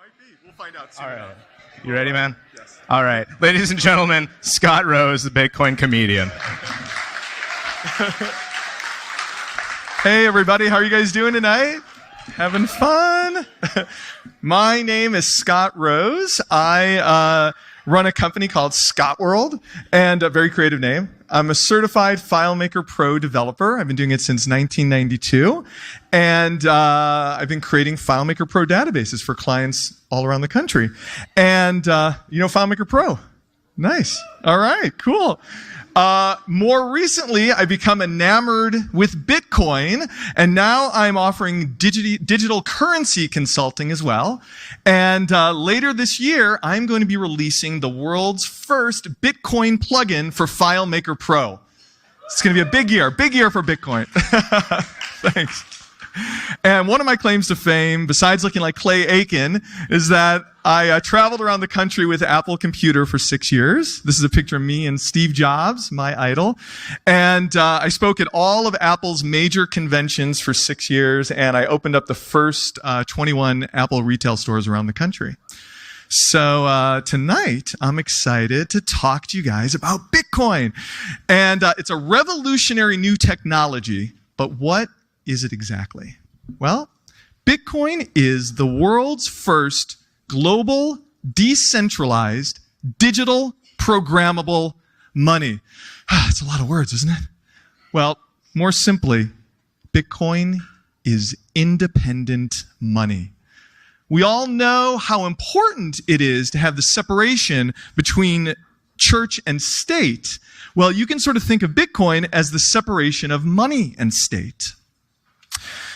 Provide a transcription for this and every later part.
might be. We'll find out soon. All right. You ready, man? Yes. All right. Ladies and gentlemen, Scott Rose, the Bitcoin comedian. Hey, everybody. How are you guys doing tonight? Having fun? My name is Scott Rose. I run a company called Scott World, and a very creative name. I'm a certified FileMaker Pro developer. I've been doing it since 1992, and I've been creating FileMaker Pro databases for clients all around the country. And you know FileMaker Pro? Nice. All right, cool. More recently, I've become enamored with Bitcoin, and now I'm offering digital currency consulting as well. And later this year, I'm going to be releasing the world's first Bitcoin plugin for FileMaker Pro. It's going to be a big year for Bitcoin. Thanks. And one of my claims to fame, besides looking like Clay Aiken, is that I traveled around the country with Apple Computer for 6 years. This is a picture of me and Steve Jobs, my idol. And I spoke at all of Apple's major conventions for 6 years, and I opened up the first 21 Apple retail stores around the country. So tonight, I'm excited to talk to you guys about Bitcoin. And it's a revolutionary new technology, but what is it exactly? Well, Bitcoin is the world's first global, decentralized, digital, programmable money. It's a lot of words, isn't it? Well, more simply, Bitcoin is independent money. We all know how important it is to have the separation between church and state. Well, you can sort of think of Bitcoin as the separation of money and state.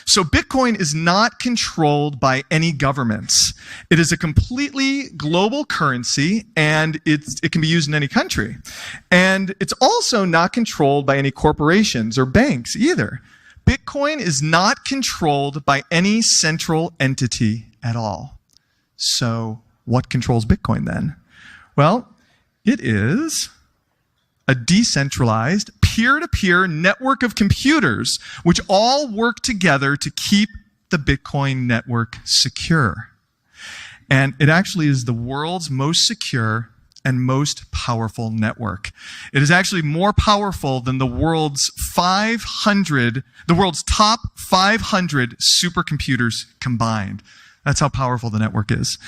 So Bitcoin is not controlled by any governments. It is a completely global currency, and it can be used in any country. And it's also not controlled by any corporations or banks either. Bitcoin is not controlled by any central entity at all. So what controls Bitcoin then? Well, it is a decentralized, peer-to-peer network of computers which all work together to keep the Bitcoin network secure. And it actually is the world's most secure and most powerful network. It is actually more powerful than the world's top 500 supercomputers combined. That's how powerful the network is.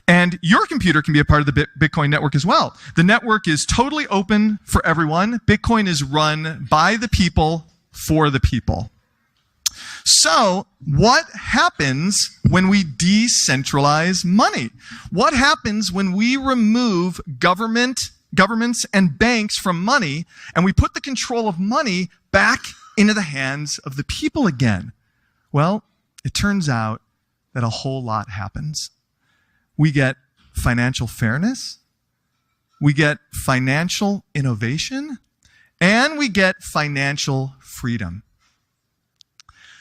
And your computer can be a part of the Bitcoin network as well. The network is totally open for everyone. Bitcoin is run by the people for the people. So, what happens when we decentralize money? What happens when we remove governments and banks from money, and we put the control of money back into the hands of the people again? Well, it turns out that a whole lot happens. We get financial fairness, we get financial innovation, and we get financial freedom.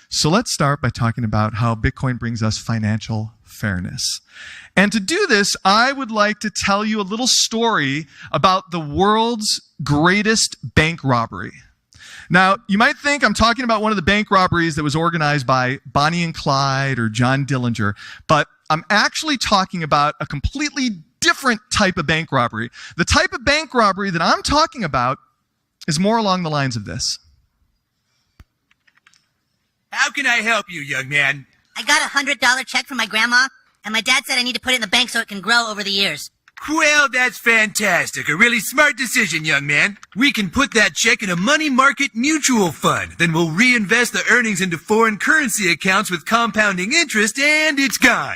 So let's start by talking about how Bitcoin brings us financial fairness. And to do this, I would like to tell you a little story about the world's greatest bank robbery. Now, you might think I'm talking about one of the bank robberies that was organized by Bonnie and Clyde or John Dillinger, but I'm actually talking about a completely different type of bank robbery. The type of bank robbery that I'm talking about is more along the lines of this. How can I help you, young man? I got a $100 check from my grandma, and my dad said I need to put it in the bank so it can grow over the years. Well, that's fantastic. A really smart decision, young man. We can put that check in a money market mutual fund. Then we'll reinvest the earnings into foreign currency accounts with compounding interest, and it's gone.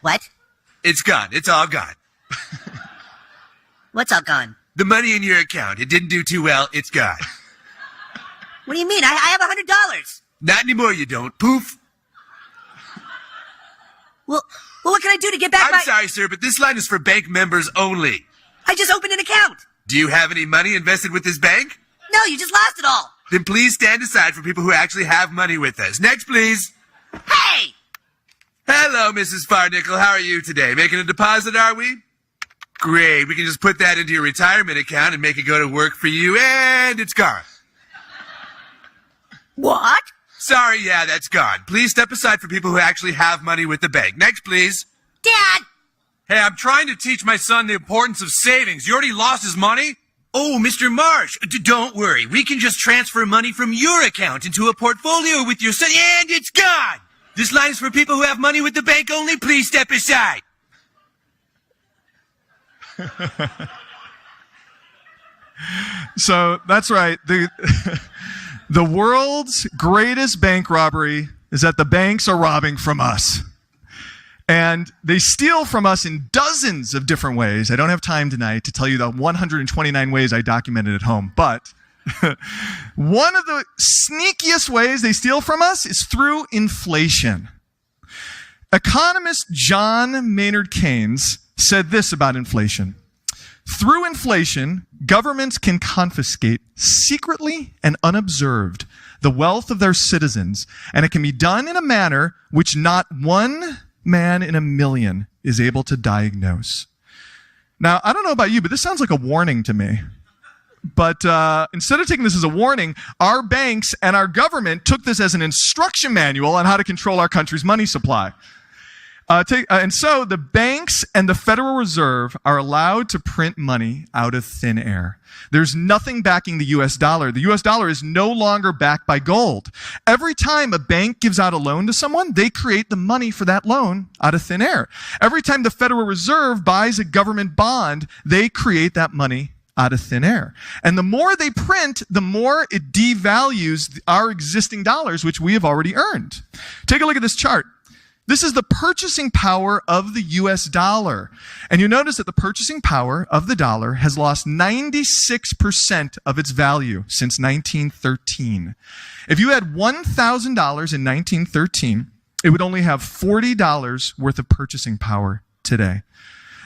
What? It's gone. It's all gone. What's all gone? The money in your account. It didn't do too well. It's gone. What do you mean? I have $100. Not anymore, you don't. Poof. Well, what can I do to get back I'm sorry, sir, but this line is for bank members only. I just opened an account. Do you have any money invested with this bank? No, you just lost it all. Then please stand aside for people who actually have money with us. Next, please. Hey! Hello, Mrs. Farnickel. How are you today? Making a deposit, are we? Great. We can just put that into your retirement account and make it go to work for you, and it's gone. What? Sorry, yeah, that's gone. Please step aside for people who actually have money with the bank. Next, please. Dad! Hey, I'm trying to teach my son the importance of savings. You already lost his money? Oh, Mr. Marsh, don't worry. We can just transfer money from your account into a portfolio with your son, and it's gone! This line is for people who have money with the bank only. Please step aside. So that's right. The world's greatest bank robbery is that the banks are robbing from us. And they steal from us in dozens of different ways. I don't have time tonight to tell you the 129 ways I documented at home. But one of the sneakiest ways they steal from us is through inflation. Economist John Maynard Keynes said this about inflation. Through inflation, governments can confiscate secretly and unobserved the wealth of their citizens, and it can be done in a manner which not one man in a million is able to diagnose. Now, I don't know about you, but this sounds like a warning to me. But instead of taking this as a warning, our banks and our government took this as an instruction manual on how to control our country's money supply. And so the banks and the Federal Reserve are allowed to print money out of thin air. There's nothing backing the US dollar. The US dollar is no longer backed by gold. Every time a bank gives out a loan to someone, they create the money for that loan out of thin air. Every time the Federal Reserve buys a government bond, they create that money out of thin air. And the more they print, the more it devalues our existing dollars, which we have already earned. Take a look at this chart. This is the purchasing power of the US dollar. And you notice that the purchasing power of the dollar has lost 96% of its value since 1913. If you had $1,000 in 1913, it would only have $40 worth of purchasing power today.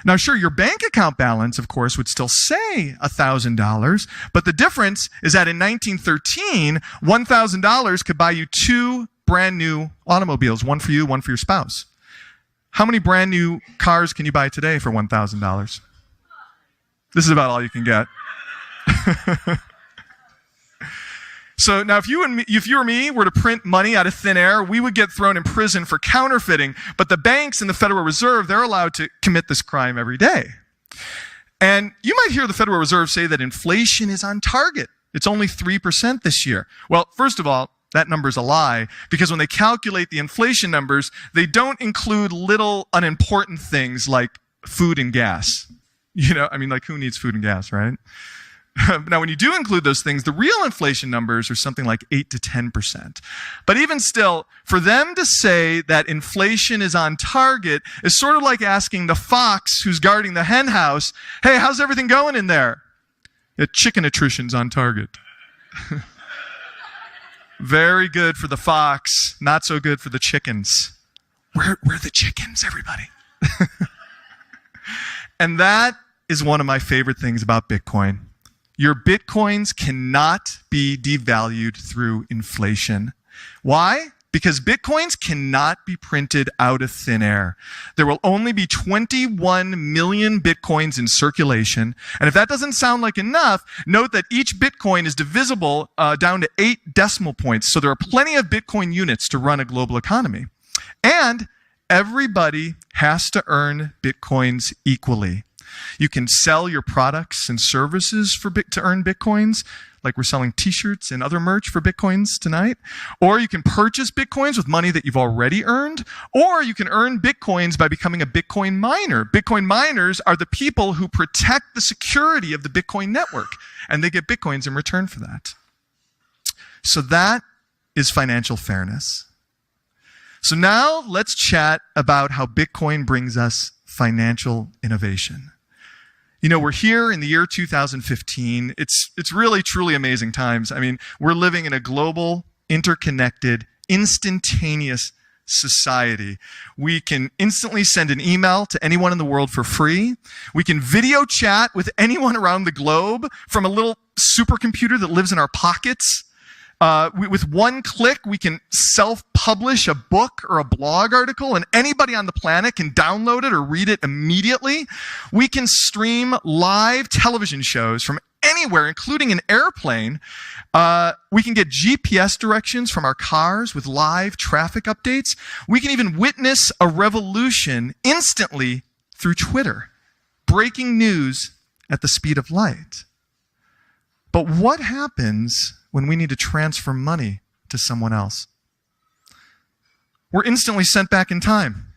Now, sure, your bank account balance, of course, would still say $1,000, but the difference is that in 1913, $1,000 could buy you two brand new automobiles, one for you, one for your spouse. How many brand new cars can you buy today for $1,000? This is about all you can get. So now if you or me were to print money out of thin air, we would get thrown in prison for counterfeiting, but the banks and the Federal Reserve, they're allowed to commit this crime every day. And you might hear the Federal Reserve say that inflation is on target. It's only 3% this year. Well, first of all, that number's a lie, because when they calculate the inflation numbers, they don't include little unimportant things like food and gas. Like who needs food and gas, right? Now, when you do include those things, the real inflation numbers are something like 8 to 10%. But even still, for them to say that inflation is on target is sort of like asking the fox who's guarding the hen house, hey, how's everything going in there? Yeah, chicken attrition's on target. Very good for the fox, not so good for the chickens. We're the chickens, everybody. And that is one of my favorite things about Bitcoin. Your Bitcoins cannot be devalued through inflation. Why? Because Bitcoins cannot be printed out of thin air. There will only be 21 million Bitcoins in circulation. And if that doesn't sound like enough, note that each Bitcoin is divisible down to 8 decimal points. So there are plenty of Bitcoin units to run a global economy. And everybody has to earn Bitcoins equally. You can sell your products and services to earn Bitcoins, like we're selling t-shirts and other merch for Bitcoins tonight. Or you can purchase Bitcoins with money that you've already earned. Or you can earn Bitcoins by becoming a Bitcoin miner. Bitcoin miners are the people who protect the security of the Bitcoin network, and they get Bitcoins in return for that. So that is financial fairness. So now let's chat about how Bitcoin brings us financial innovation. We're here in the year 2015. It's really, truly amazing times. We're living in a global, interconnected, instantaneous society. We can instantly send an email to anyone in the world for free. We can video chat with anyone around the globe from a little supercomputer that lives in our pockets. With one click, we can self-publish a book or a blog article, and anybody on the planet can download it or read it immediately. We can stream live television shows from anywhere, including an airplane. We can get GPS directions from our cars with live traffic updates. We can even witness a revolution instantly through Twitter. Breaking news at the speed of light. But what happens when we need to transfer money to someone else? We're instantly sent back in time.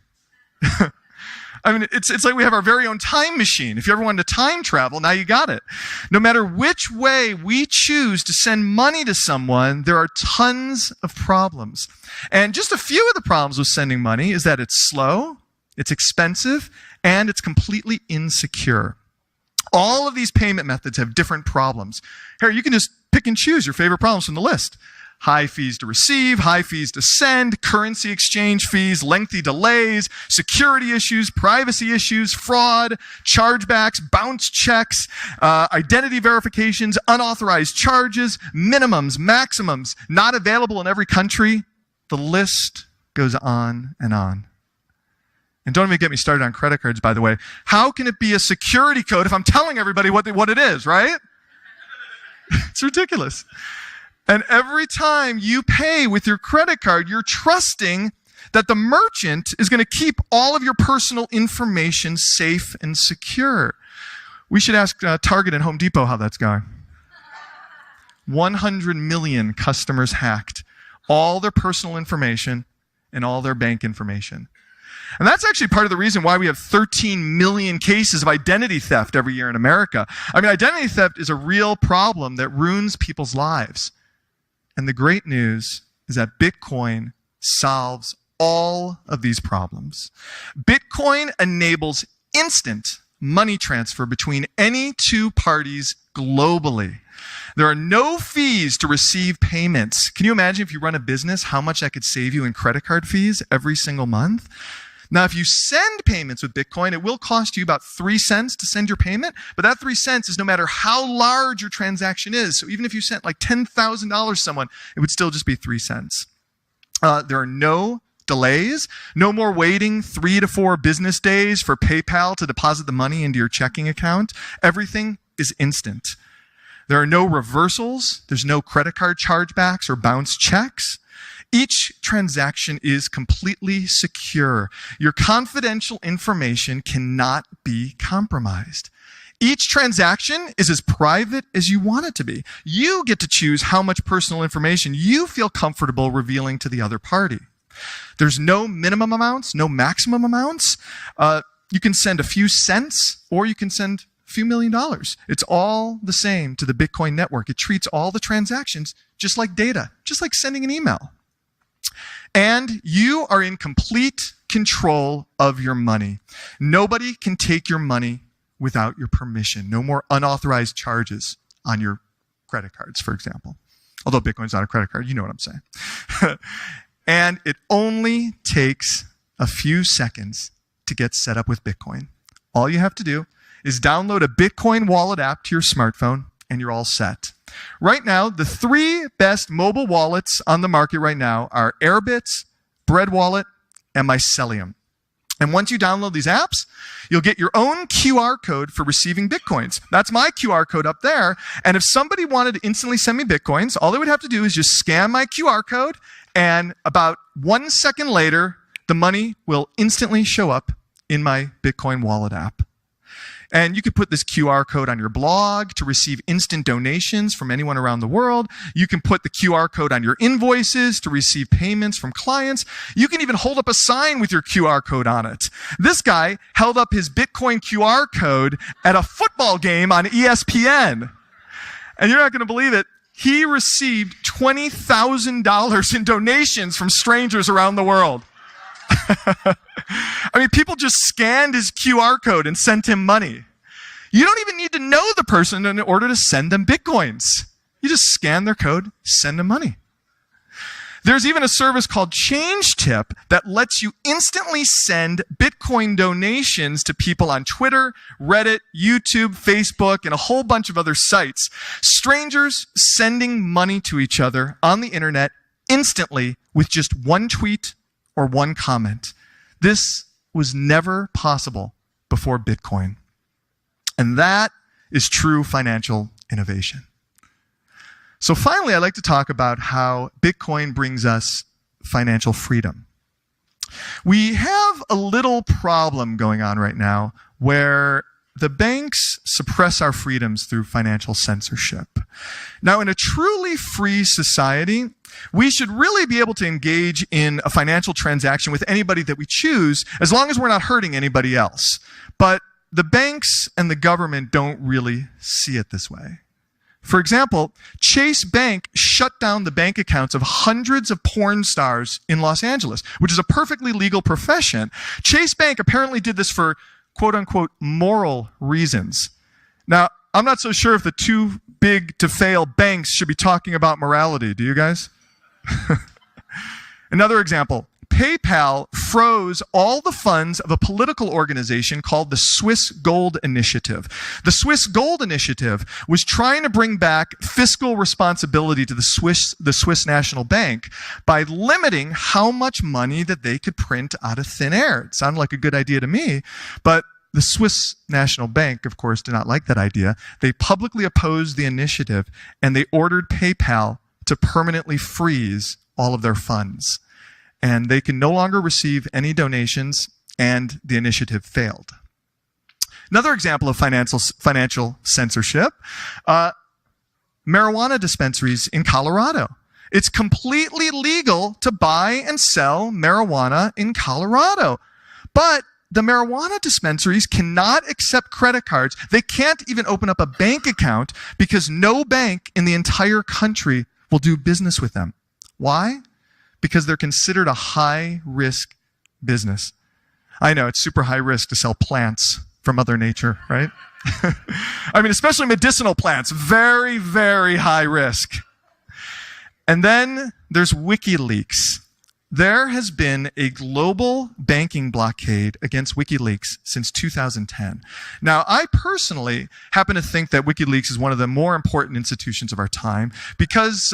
I mean, it's like we have our very own time machine. If you ever wanted to time travel, now you got it. No matter which way we choose to send money to someone, there are tons of problems. And just a few of the problems with sending money is that it's slow, it's expensive, and it's completely insecure. All of these payment methods have different problems. Here, you can just pick and choose your favorite problems from the list. High fees to receive, high fees to send, currency exchange fees, lengthy delays, security issues, privacy issues, fraud, chargebacks, bounce checks, identity verifications, unauthorized charges, minimums, maximums, not available in every country. The list goes on and on. And don't even get me started on credit cards, by the way. How can it be a security code if I'm telling everybody what it is, right? It's ridiculous. And every time you pay with your credit card, you're trusting that the merchant is going to keep all of your personal information safe and secure. We should ask Target and Home Depot how that's going. 100 million customers hacked. All their personal information and all their bank information. And that's actually part of the reason why we have 13 million cases of identity theft every year in America. I mean, identity theft is a real problem that ruins people's lives. And the great news is that Bitcoin solves all of these problems. Bitcoin enables instant money transfer between any two parties globally. There are no fees to receive payments. Can you imagine if you run a business, how much that could save you in credit card fees every single month? Now, if you send payments with Bitcoin, it will cost you about 3 cents to send your payment, but that 3 cents is no matter how large your transaction is. So even if you sent like $10,000 to someone, it would still just be 3 cents. There are no delays, no more waiting 3 to 4 business days for PayPal to deposit the money into your checking account. Everything is instant. There are no reversals. There's no credit card chargebacks or bounce checks. Each transaction is completely secure. Your confidential information cannot be compromised. Each transaction is as private as you want it to be. You get to choose how much personal information you feel comfortable revealing to the other party. There's no minimum amounts, no maximum amounts. You can send a few cents or you can send a few $1 million. It's all the same to the Bitcoin network. It treats all the transactions just like data, just like sending an email. And you are in complete control of your money. Nobody can take your money without your permission. No more unauthorized charges on your credit cards, for example. Although Bitcoin's not a credit card, you know what I'm saying. And it only takes a few seconds to get set up with Bitcoin. All you have to do is download a Bitcoin wallet app to your smartphone, and you're all set. Right now, the 3 best mobile wallets on the market right now are Airbitz, Bread Wallet, and Mycelium. And once you download these apps, you'll get your own QR code for receiving Bitcoins. That's my QR code up there. And if somebody wanted to instantly send me Bitcoins, all they would have to do is just scan my QR code, and about 1 second later, the money will instantly show up in my Bitcoin wallet app. And you could put this QR code on your blog to receive instant donations from anyone around the world. You can put the QR code on your invoices to receive payments from clients. You can even hold up a sign with your QR code on it. This guy held up his Bitcoin QR code at a football game on ESPN. And you're not going to believe it. He received $20,000 in donations from strangers around the world. I mean, people just scanned his QR code and sent him money. You don't even need to know the person in order to send them Bitcoins. You just scan their code, send them money. There's even a service called ChangeTip that lets you instantly send Bitcoin donations to people on Twitter, Reddit, YouTube, Facebook, and a whole bunch of other sites. Strangers sending money to each other on the internet instantly with just one tweet or one comment. This was never possible before Bitcoin. And that is true financial innovation. So finally, I'd like to talk about how Bitcoin brings us financial freedom. We have a little problem going on right now where the banks suppress our freedoms through financial censorship. Now, in a truly free society, we should really be able to engage in a financial transaction with anybody that we choose, as long as we're not hurting anybody else. But the banks and the government don't really see it this way. For example, Chase Bank shut down the bank accounts of hundreds of porn stars in Los Angeles, which is a perfectly legal profession. Chase Bank apparently did this for quote-unquote moral reasons. Now, I'm not so sure if the too big to fail banks should be talking about morality. Do you guys? Another example. PayPal froze all the funds of a political organization called the Swiss Gold Initiative. The Swiss Gold Initiative was trying to bring back fiscal responsibility to the Swiss National Bank by limiting how much money that they could print out of thin air. It sounded like a good idea to me, but the Swiss National Bank, of course, did not like that idea. They publicly opposed the initiative, and they ordered PayPal to permanently freeze all of their funds. And they can no longer receive any donations, and the initiative failed. Another example of financial censorship, marijuana dispensaries in Colorado. It's completely legal to buy and sell marijuana in Colorado. But the marijuana dispensaries cannot accept credit cards. They can't even open up a bank account because no bank in the entire country will do business with them. Why? Because they're considered a high-risk business. I know, it's super high risk to sell plants from Mother Nature, right? I mean, especially medicinal plants, very, very high risk. And then there's WikiLeaks. There has been a global banking blockade against WikiLeaks since 2010. Now, I personally happen to think that WikiLeaks is one of the more important institutions of our time because,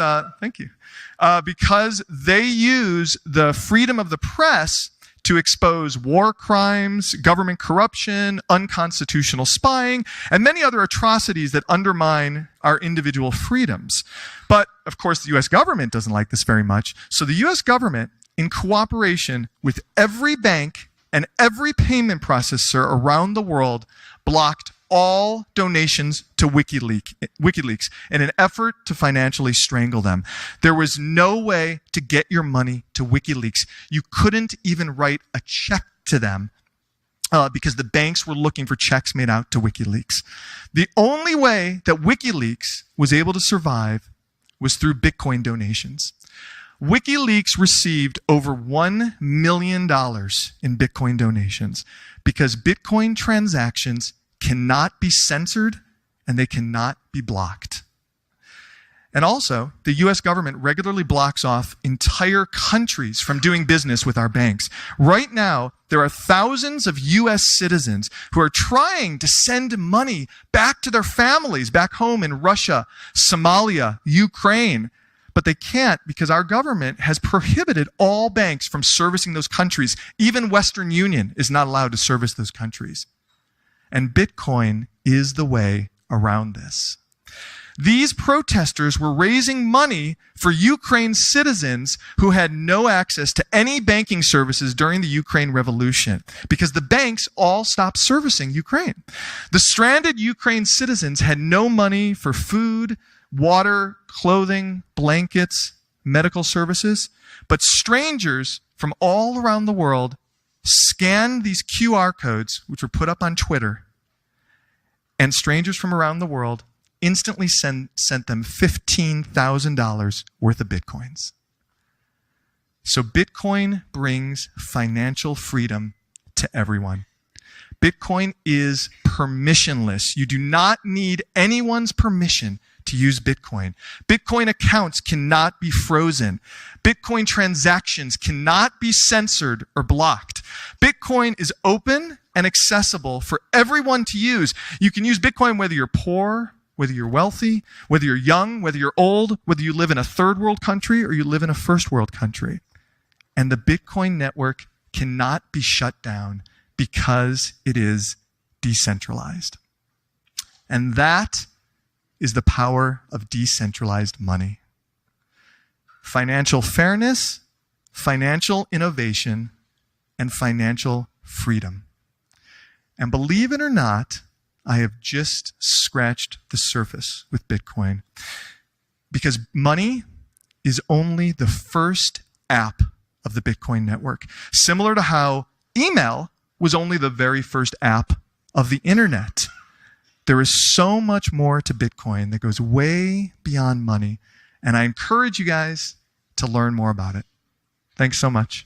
because they use the freedom of the press to expose war crimes, government corruption, unconstitutional spying, and many other atrocities that undermine our individual freedoms. But, of course, the U.S. government doesn't like this very much. So the U.S. government, in cooperation with every bank and every payment processor around the world, blocked all donations to WikiLeaks in an effort to financially strangle them. There was no way to get your money to WikiLeaks. You couldn't even write a check to them because the banks were looking for checks made out to WikiLeaks. The only way that WikiLeaks was able to survive was through Bitcoin donations. WikiLeaks received over $1 million in Bitcoin donations because Bitcoin transactions cannot be censored and they cannot be blocked. And also, the U.S. government regularly blocks off entire countries from doing business with our banks. Right now, there are thousands of U.S. citizens who are trying to send money back to their families back home in Russia, Somalia, Ukraine. But they can't because our government has prohibited all banks from servicing those countries. Even Western Union is not allowed to service those countries. And Bitcoin is the way around this. These protesters were raising money for Ukraine citizens who had no access to any banking services during the Ukraine Revolution because the banks all stopped servicing Ukraine. The stranded Ukraine citizens had no money for food, water, clothing, blankets, medical services, but strangers from all around the world scanned these QR codes, which were put up on Twitter, and strangers from around the world instantly sent them $15,000 worth of Bitcoins. So Bitcoin brings financial freedom to everyone. Bitcoin is permissionless. You do not need anyone's permission to use Bitcoin. Bitcoin accounts cannot be frozen. Bitcoin transactions cannot be censored or blocked. Bitcoin is open and accessible for everyone to use. You can use Bitcoin whether you're poor, whether you're wealthy, whether you're young, whether you're old, whether you live in a third world country or you live in a first world country. And the Bitcoin network cannot be shut down because it is decentralized. And that is the power of decentralized money. Financial fairness, financial innovation, and financial freedom. And believe it or not, I have just scratched the surface with Bitcoin. Because money is only the first app of the Bitcoin network. Similar to how email was only the very first app of the internet. There is so much more to Bitcoin that goes way beyond money. And I encourage you guys to learn more about it. Thanks so much.